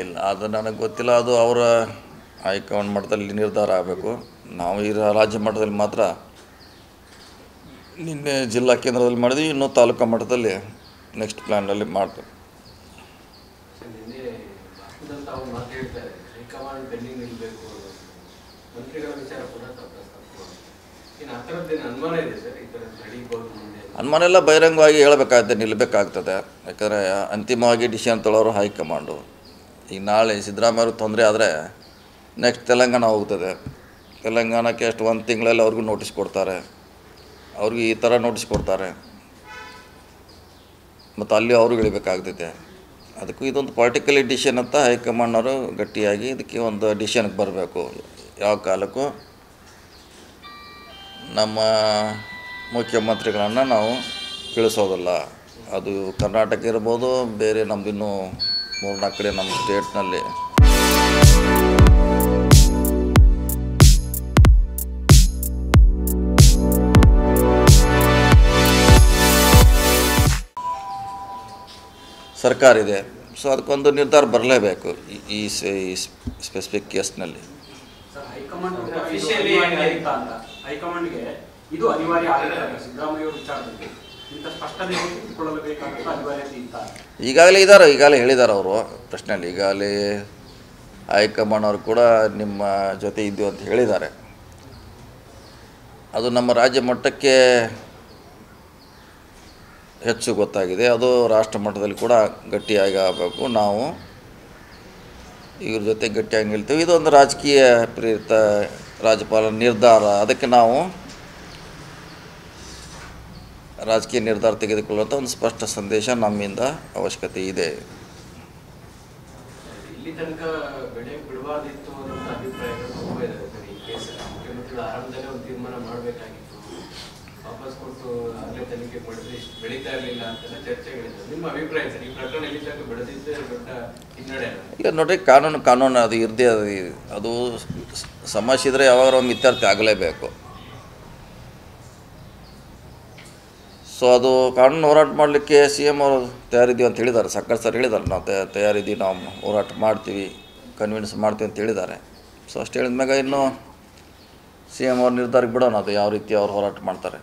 ಇಲ್ಲ, ಅದು ನನಗೆ ಗೊತ್ತಿಲ್ಲ. ಅದು ಅವರ ಹೈಕಮಾಂಡ್ ಮಟ್ಟದಲ್ಲಿ ನಿರ್ಧಾರ ಆಗಬೇಕು. ನಾವು ಈ ರಾಜ್ಯ ಮಟ್ಟದಲ್ಲಿ ಮಾತ್ರ ನಿನ್ನೆ ಜಿಲ್ಲಾ ಕೇಂದ್ರದಲ್ಲಿ ಮಾಡಿದ್ವಿ, ಇನ್ನೂ ತಾಲೂಕು ಮಟ್ಟದಲ್ಲಿ ನೆಕ್ಸ್ಟ್ ಪ್ಲ್ಯಾನಲ್ಲಿ ಮಾಡ್ತೇವೆ. ಅನುಮಾನ ಎಲ್ಲ ಬಹಿರಂಗವಾಗಿ ಹೇಳಬೇಕಾಗುತ್ತೆ, ನಿಲ್ಲಬೇಕಾಗ್ತದೆ. ಯಾಕಂದರೆ ಅಂತಿಮವಾಗಿ ಡಿಸಿಷನ್ ತೊಗೊಳೋರು ಹೈಕಮಾಂಡು. ಈಗ ನಾಳೆ ಸಿದ್ದರಾಮಯ್ಯವ್ರಿಗೆ ತೊಂದರೆ ಆದರೆ ನೆಕ್ಸ್ಟ್ ತೆಲಂಗಾಣ ಹೋಗ್ತದೆ. ತೆಲಂಗಾಣಕ್ಕೆ ಅಷ್ಟು ಒಂದು ತಿಂಗಳಲ್ಲಿ ಅವ್ರಿಗೂ ನೋಟಿಸ್ ಕೊಡ್ತಾರೆ, ಅವ್ರಿಗೆ ಈ ಥರ ನೋಟಿಸ್ ಕೊಡ್ತಾರೆ, ಮತ್ತು ಅಲ್ಲಿ ಅವ್ರಿಗೆ ಇಳಿಬೇಕಾಗ್ತೈತೆ. ಅದಕ್ಕೂ ಇದೊಂದು ಪೊಲಿಟಿಕಲ್ ಡಿಸಿಷನ್ ಅಂತ ಹೈಕಮಾಂಡ್ನವರು ಗಟ್ಟಿಯಾಗಿ ಇದಕ್ಕೆ ಒಂದು ಡಿಸಿಷನ್ಗೆ ಬರಬೇಕು. ಯಾವ ಕಾಲಕ್ಕೂ ನಮ್ಮ ಮುಖ್ಯಮಂತ್ರಿಗಳನ್ನು ನಾವು ಇಳಿಸೋದಿಲ್ಲ. ಅದು ಕರ್ನಾಟಕ ಇರ್ಬೋದು, ಬೇರೆ ನಮ್ಮದು ಇನ್ನೂ 3-4 ಕಡೆ ನಮ್ಮ ಸ್ಟೇಟ್ನಲ್ಲಿ ಸರ್ಕಾರ ಇದೆ. ಸೊ ಅದಕ್ಕೊಂದು ನಿರ್ಧಾರ ಬರಲೇಬೇಕು ಈ ಸ್ಪೆಸಿಫಿಕ್ ಕೇಸ್ನಲ್ಲಿ. ಇದು ಅನಿವಾರ್ಯ ಆಗಿದೆ ಸಿದ್ದರಾಮಯ್ಯ ವಿಚಾರದಲ್ಲಿ ಇಂಥ ಸ್ಪಷ್ಟನೆ ತೆಗೆದುಕೊಳ್ಳಬೇಕಾದ ಅನಿವಾರ್ಯತೆ ಇತ್ತ. ಈಗಾಗಲೇ ಹೇಳಿದ್ದಾರೆ ಅವರು ಪ್ರಶ್ನೆಯಲ್ಲಿ. ಈಗಾಗಲೇ ಹೈಕಮಾಂಡ್ ಅವರು ಕೂಡ ನಿಮ್ಮ ಜೊತೆ ಇದ್ದೀವಿ ಅಂತ ಹೇಳಿದ್ದಾರೆ. ಅದು ನಮ್ಮ ರಾಜ್ಯ ಮಟ್ಟಕ್ಕೆ ಹೆಚ್ಚು ಗೊತ್ತಾಗಿದೆ. ಅದು ರಾಷ್ಟ್ರ ಮಟ್ಟದಲ್ಲಿ ಕೂಡ ಗಟ್ಟಿಯಾಗಿ ಆಗಬೇಕು. ನಾವು ಇವ್ರ ಜೊತೆ ಗಟ್ಟಿಯಾಗಿ ನಿಲ್ತೀವಿ. ಇದೊಂದು ರಾಜಕೀಯ ಪ್ರೇರಿತ ರಾಜ್ಯಪಾಲರ ನಿರ್ಧಾರ. ಅದಕ್ಕೆ ನಾವು ರಾಜಕೀಯ ನಿರ್ಧಾರ ತೆಗೆದುಕೊಳ್ಳುವಂಥ ಒಂದು ಸ್ಪಷ್ಟ ಸಂದೇಶ ನಮ್ಮಿಂದ ಅವಶ್ಯಕತೆ ಇದೆ. ಇಲ್ಲಿ ತನಕ ಬೆಳೆ ಬಿಡಬಾರ್ದಿತ್ತು ಅನ್ನೋ ಅಭಿಪ್ರಾಯಗಳು ತುಂಬ ಇದಾವೆ ಸರ್. ಈ ಕೇಸ್ ಮುಖ್ಯಮಂತ್ರಿಗಳು ಆರಂಭದಲ್ಲೇ ಒಂದು ತೀರ್ಮಾನ ಮಾಡಬೇಕಾಗಿತ್ತು, ವಾಪಸ್ ಕೊಟ್ಟು ಆಗಲೇ ತನಿಖೆ ಮಾಡಿದ್ರೆ ಇಷ್ಟು ಬೆಳೀತಾ ಇರಲಿಲ್ಲ ಅಂತೆಲ್ಲ ಚರ್ಚೆಗಳಿದೆ. ನಿಮ್ಮ ಅಭಿಪ್ರಾಯ ಸರ್, ಈ ಪ್ರಕರಣ ಇಲ್ಲಿ ತನಕ ಬೆಳೆದಿದ್ದೇ ದೊಡ್ಡ ಹಿನ್ನಡೆ? ಇಲ್ಲ ನೋಡಿರಿ, ಕಾನೂನು ಅದು ಇರದೇ ಅದು ಸಮಸ್ಯೆ ಇದ್ದರೆ ಯಾವಾಗ ಒಂದು ಇತ್ಯರ್ಥ ಆಗಲೇಬೇಕು. ಸೊ ಅದು ಕಾನೂನು ಹೋರಾಟ ಮಾಡಲಿಕ್ಕೆ CM ಅವರು ತಯಾರಿದ್ದೀವಿ ಅಂತ ಹೇಳಿದ್ದಾರೆ. ಸಕ್ಕರೆ ಸರ್ ಹೇಳಿದ್ದಾರೆ, ನಾವು ತಯಾರಿದ್ದೀವಿ, ನಾವು ಹೋರಾಟ ಮಾಡ್ತೀವಿ, ಕನ್ವಿನ್ಸ್ ಮಾಡ್ತೀವಿ ಅಂತ ಹೇಳಿದ್ದಾರೆ. ಸೊ ಅಷ್ಟು ಹೇಳಿದ ಮ್ಯಾಗ ಇನ್ನೂ CM ಅವ್ರ ನಿರ್ಧಾರಕ್ಕೆ ಬಿಡೋಣ, ಅದು ಯಾವ ರೀತಿ ಅವ್ರು ಹೋರಾಟ ಮಾಡ್ತಾರೆ.